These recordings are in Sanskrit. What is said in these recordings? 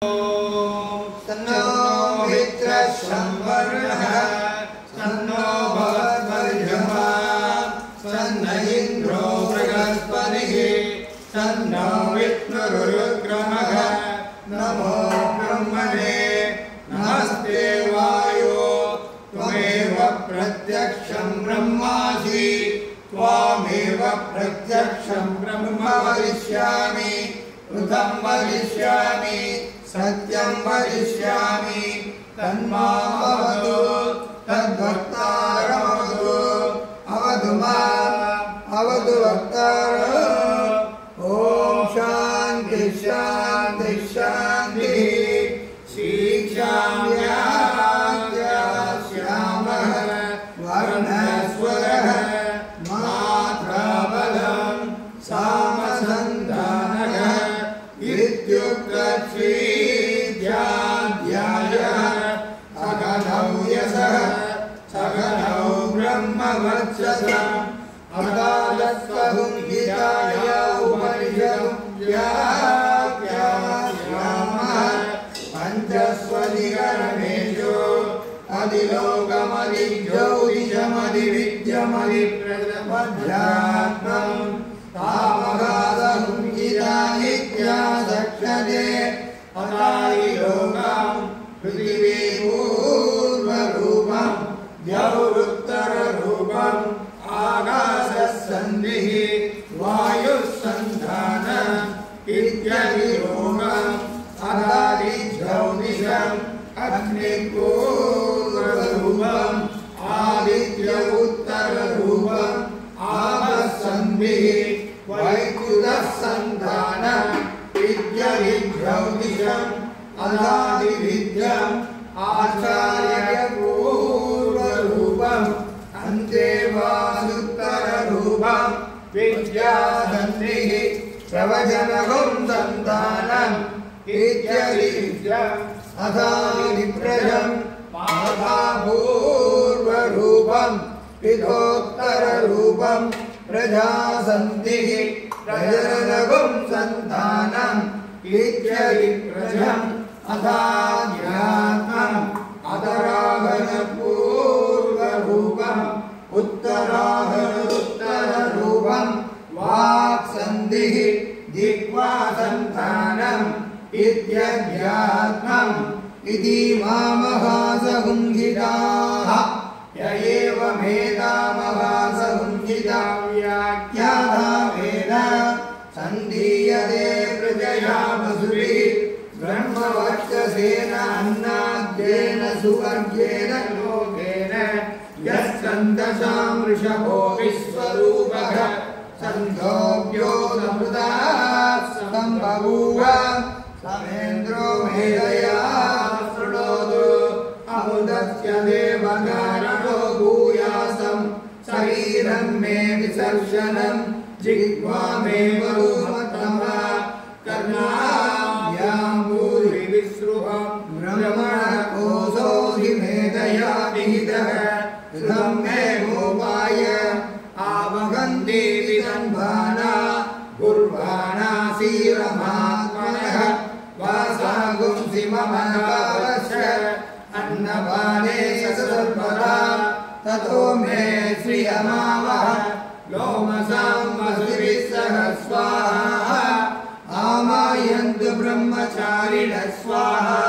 तन्नो मित्रः संवर्धनः तन्नो भवद्वर्धमा तन्न इन्द्रो बृहस्पतिः तन्नो विष्णुरुक्रमः नमो ब्रह्मणे नमस्ते वायो त्वमेव प्रत्यक्षं ब्रह्मासि त्वामेव प्रत्यक्षं ब्रह्म वदिष्यामि ऋतं वदिष्यामि सत्यं वदिष्यामि तन्मामवतु तद्वक्तारमवतु अवतु माम् अवतु वक्तारम्। ॐ शान्ति शान्ति शान्तिः। श्यामः वर्णस्वरः मात्राबलं सामसन्धानः इत्युक्तश्रीध्याध्यायः सकलौ यशः सकलौ ब्रह्मवर्चसम् अकालस्वहुंहिताय उपनिषद्व्याख्यास्यामः पञ्चस्वधिकरणेषु अधिलोकमधिज्योतिषमधिविद्यमधिप्रतिपद्यात्मम् तामगादहुंहिता नित्यादक्षते अतायिलोकम् पृथिवी पूर्वरूपम् द्यौरुत्तररूपम् आकाशस्सन्धिः वायुस्सन्धानम् इत्यधिलोकम् अदादिज्योतिषम् अग्निपूर्वरूपम् आदित्य उत्तररूपम् आपस्सन्धिः वैकुण्ठसन्धानम् इत्यधिज्योतिषम् अदादिविद्यम् आचार्यपूर्वरूपम् अन्तेवासुत्तररूपम् विद्यासन्धिः प्रवचनगुं सन्तानम् इत्यधिविद्यम् अदादिप्रजम् मातापूर्वरूपम् पितोत्तररूपम् प्रजासन्धिः प्रजनगुं सन्तानम् इत्यधिप्रजम् अदाध्यात्मम् अतरागणपूर्वरूपम् उत्तरागणोत्तररूपम् वाक्सन्धिः जिह्वासन्तानम् इत्यध्यात्मम् इति मामहासहुंहिताः य एवमेतामहासहुंहिता व्याख्याता वेद सन्धीयते प्रजया वसुभिः ब्रह्मवर्चसेन अन्नाद्येन सुवर्गेण लोकेन यः सन्दशां वृषभो विश्वरूपः सन्धोऽभ्यो समृता सम्बभूव समेन्द्रो मेधया शृणोतु अमुदस्य देवकारणो भूयासं शरीरं मे विसर्जनं जिह्वा मे मधुमत्तमा कर्णाभ्यां भूरि विसृहं ब्रह्मणकोशोऽधि मेधया विहितः हृदं मे गोपाय आवहन्ति विदन्वाना गुर्वाणा सीरमात्मनः वासागुंसि मम कालस्य अन्नपाने सर्वदा ततो मे श्रियमावह लोमसां वसुभिः सह स्वाहा आमायन्तु ब्रह्मचारिणः स्वाहा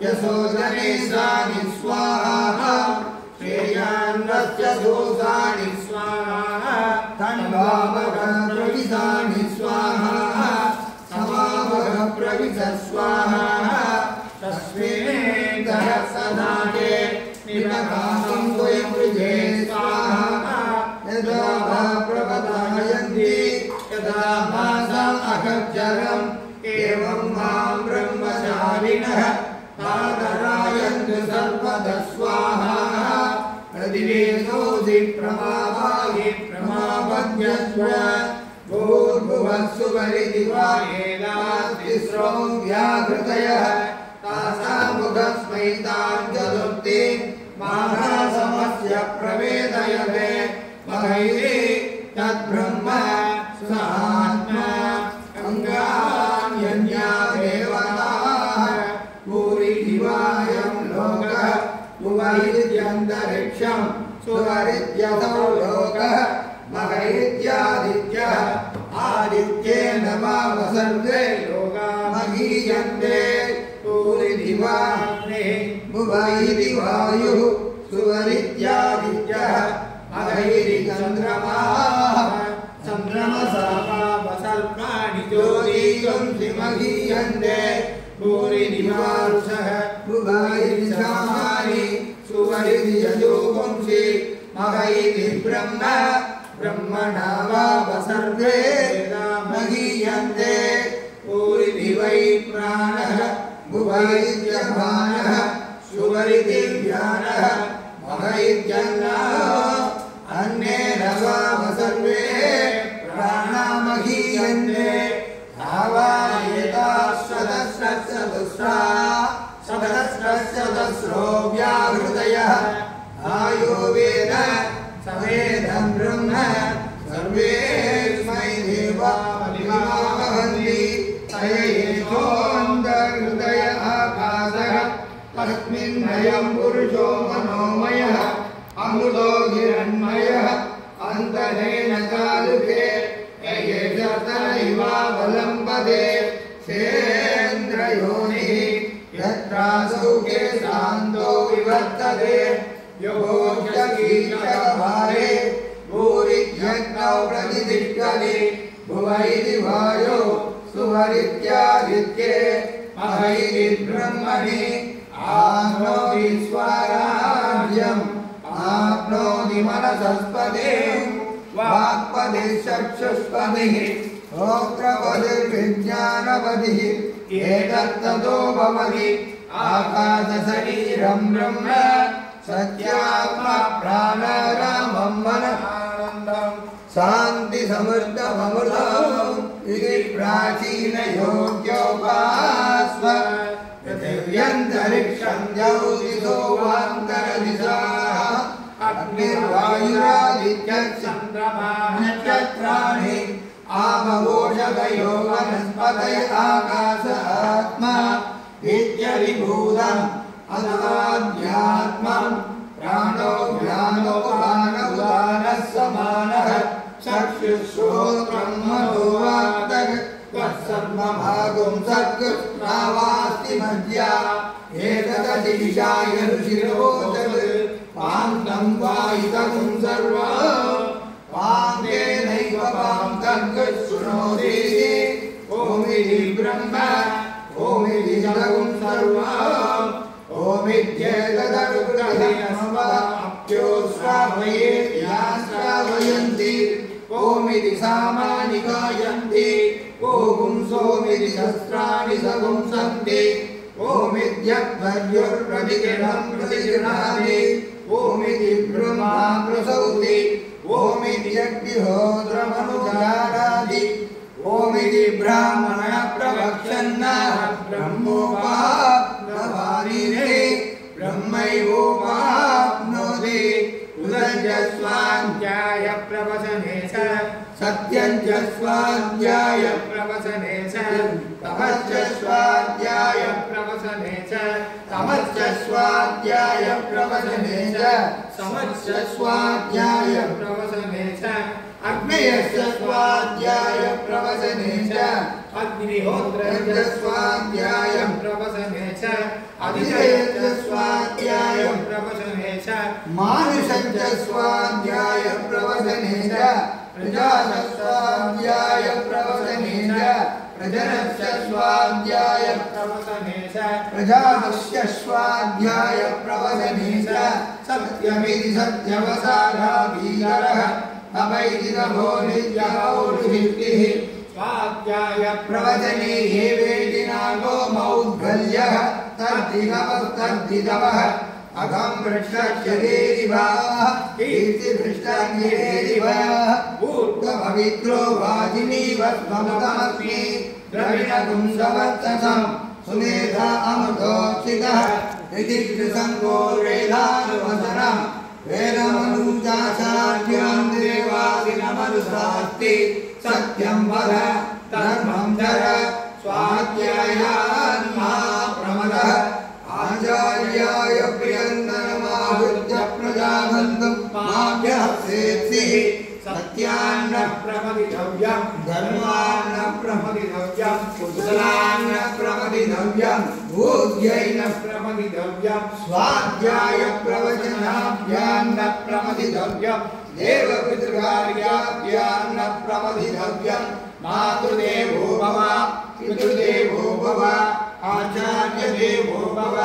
यशोदने सानि स्वाहा श्रेयान्वस्य दोषाणि स्वाहा तन्वामप्रविशानि स्वाहा समावह प्रविश स्वाहा तस्मिन् सदाके निरकाशं द्वयमृजे स्वाहा यदा प्रपदायन्ति यदा भासाम् अखच्चरम् एवं मां ब्रह्मचारिणः आदरायन्तु सर्वदा स्वाहा प्रतिवेदोऽसि प्रमावाहि प्रमापद्यस्व भूर्भुवस्सु परिदिवायेनास्तिस्रो व्याहृतयः तासां मुखस्मै ताञ्जलुक्ति महासमस्य प्रवेदयते महैः तद्ब्रह्म स आत्मा अङ्गान्यन्या देवता अंतरिक्षं सुवरित्यसौ लोकः महैत्यादित्यः आदित्येन सर्वे लोका महीयन्ते सूरिदिवाग्निः भुवैति वायुः सुवरित्यादित्यः महैरिचन्द्रमाः चन्द्रमसापावसर्पाणि ज्योतिषंसि महीयन्ते भूरिदिवारुषः भुवैरिशामानि सुवरिदियजोपुंसि महैति ब्रह्म ब्रह्मणा वावसर्वे महीयन्ते भूरिदिवै प्राणः भुवैत्यमानः सुवरिदिव्यानः महैत्यन्नाः अन्नेन वावसर्वे प्राणा महीयन्ते सहस्रस्रो व्याहृतयः आयुर्वेद सवेदं ब्रह्म सर्वेस्मै देवावहन्ति तयेषोऽन्तर्हृदय आकाशः तस्मिन्नयं पुरुषो मनोमयः अमृतो हिरण्मयः अन्तरेण चालुके ययेषतनैवावलम्बते सेन्द्रयोनिः यत्रासौ केशान्तो विवर्तते योगीशभारे भूरिज्ञौ प्रतिष्ठते भुवैति वायो सुवरित्यादित्ये महैति ब्रह्मणि आप्नोति स्वराज्यम् आप्नोति मनसस्पतिं वाक्पतिः चक्षुष्पतिः श्रोत्रपतिर्विज्ञानपतिः एतत्ततो भवति आकाशशरीरं ब्रह्म सत्यात्मा प्राणारामं मनसानन्दं शान्ति समृद्धममृतम् इति प्राचीनयोग्योपास्व पृथिव्यन्तरिक्षं ज्योतिषो वान्तरदिशाः अग्निर्वायुरादित्यः चन्द्रमाः नक्षत्राणि आपवोषधयो वनस्पतय आकाश आत्मा इत्यभिभूतम् अनाद्यात्मं प्राणो ज्ञानो उदानः समानः चक्षुश्रोत्रं मनो वाक्तः तत्सर्वभागं सत्कृष्णावास्ति मध्या एतदधिशाय ऋषिरोचत् पान्तं वायितं सर्वं पान्तेनैव पान्तं शृणोति ओमिति ब्रह्म ओमिति जगं सर्वम् ओमित्येतदनुग्रहणमवाप्यो श्रावयेत् या श्रावयन्ति ओमिति सामानि गायन्ति ओं सोमिति सहस्राणि सगुंसन्ति ओमित्यध्वर्युर्प्रतिगृहं प्रतिगृह्णाति ओमिति ब्रह्मा प्रसौति ओमित्यग्निहोत्रमनुजानाति ओमिति ब्राह्मणः प्रवक्षन्नः ब्रह्मोपाप्नवारिणे ब्रह्मैवोपाप्नोति उदयस्वाध्याय प्रवचने च सत्यञ्च स्वाध्याय प्रवचने च तमश्च स्वाध्याय प्रवचने च तमश्च स्वाध्याय प्रवचने च समश्च स्वाध्याय प्रवचने च अग्नयस्य स्वाध्याय प्रवचने च अग्निहोत्रस्य स्वाध्याय प्रवचने च अधिदेवस्य स्वाध्याय प्रवचने च मानुषस्य स्वाध्याय प्रवचने च प्रजास्य स्वाध्याय प्रवचने च प्रजनस्य स्वाध्याय प्रवचने च प्रजास्य स्वाध्याय प्रवचने च सत्यमिति सत्यवसाराधीरः अवैधि नभो नित्यौर्भिः स्वाध्याय प्रवचने ये वेदि नागो मौद्गल्यः तद्धिनवस्तद्धिनवः अघं वृक्षक्षरेरिवाः कीर्तिभृष्टज्ञरेरिवाः ऊर्ध्वपवित्रो वाजिनीवस्ममुदमस्मि द्रविणपुंसवर्चसं सुमेधा अमृतोक्षितः इति कृसङ्गोर्वेदानुवसनम् वेदमनुजाचार्यं देवादिनमनुशास्ति सत्यं वद धर्मं चर स्वाध्यायान् मा प्रमदः आचार्याय प्रियन्तरमाहुत्य प्रजाः प्रमदितव्यं धर्मान्न प्रमदितव्यं कुशलान्न प्रमदितव्यं भूज्यैन प्रमदितव्यं स्वाध्याय प्रवचनाभ्यान्न प्रमदितव्यं देवपितृकार्याभ्यान्न प्रमदितव्यं मातृदेवो भव पितृदेवो भव आचार्यदेवो भव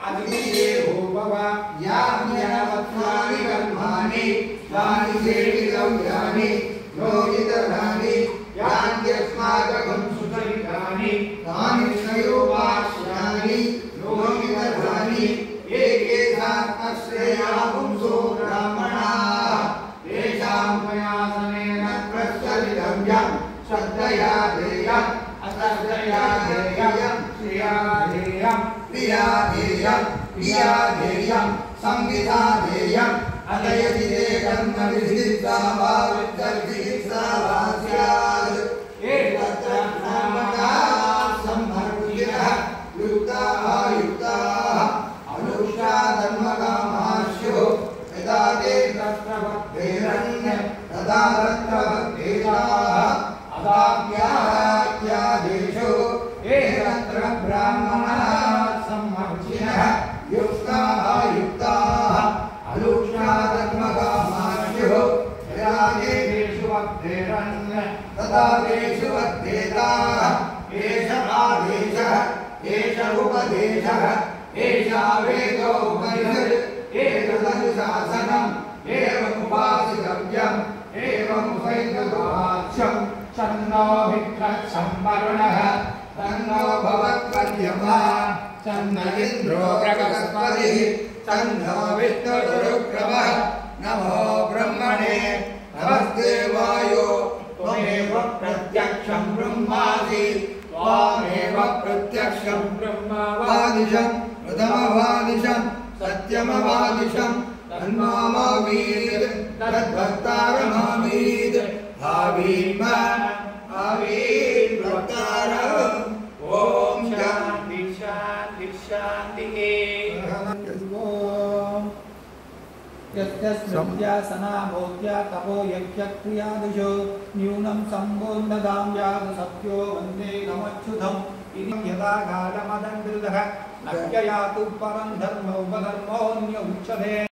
अतिथिदेवो भव यान्यावत्सानि कर्माणि तानि सेवितव्यानि योगितव्यानि यान्यस्माकं सुचरितानि तानि श्रेयोपास्यानि योगितव्यानि एकेषात्मश्रेया पुंसो ब्राह्मणाः तेषां प्रयासनेन प्रचलितव्यं श्रद्धया ध्येयम् अश्रद्धया ध्येयं श्रिया ध्येयं प्रिया ध्येयं प्रिया ध्येयं संविदा ध्येयम् अतयति ते कर्म विहिता वा विद्यर्थिता वा स्यात् एतत्र ब्राह्मणाः सम्भर्तिनः युक्ताः युक्ताः अनुष्ठाधर्मकामास्युः यदा ते तत्र वर्तेरन् तदा तत्र वर्तेताः अदाज्ञादेशो एतत्र ब्राह्मणाः सम्भर्तिनः युक्ताः युक्ताः अनुष्ठाधर्मकामास्युः यदा तेषु वर्तेरन् तदा तेषु वर्तेताः एष आदेशः एष उपदेशः एषा वेदोपनिषत् एतदनुशासनम् एवमुपासितव्यम् एवमुपैतवाच्यम् तन्नो विक्रक्षं वरुणः तन्नो भवत्पर्यमा तन्न इन्द्रो बृहस्पतिः तन्नो विष्णुरुक्रमः नमो ब्रह्मणे नमस्ते वायो त्वमेव प्रत्यक्षं ब्रह्मासि त्वामेव प्रत्यक्षं ब्रह्मवादिशं प्रथमवादिशं सत्यमवादिशं तन्मामावीत् तद्भक्तारमावीत् भावीम भावीत् भक्तारम् ॐ शान्ति शान्ति शान्तिः यस्मिद्यासना भोग्या तपो यज्ञक्रियादिषु न्यूनं सम्बोधदां याद सत्यो वन्दे नमच्युतम् इति यदा कालमदन्द्रितः न यातु परं धर्मोपधर्मोऽन्य उच्यते।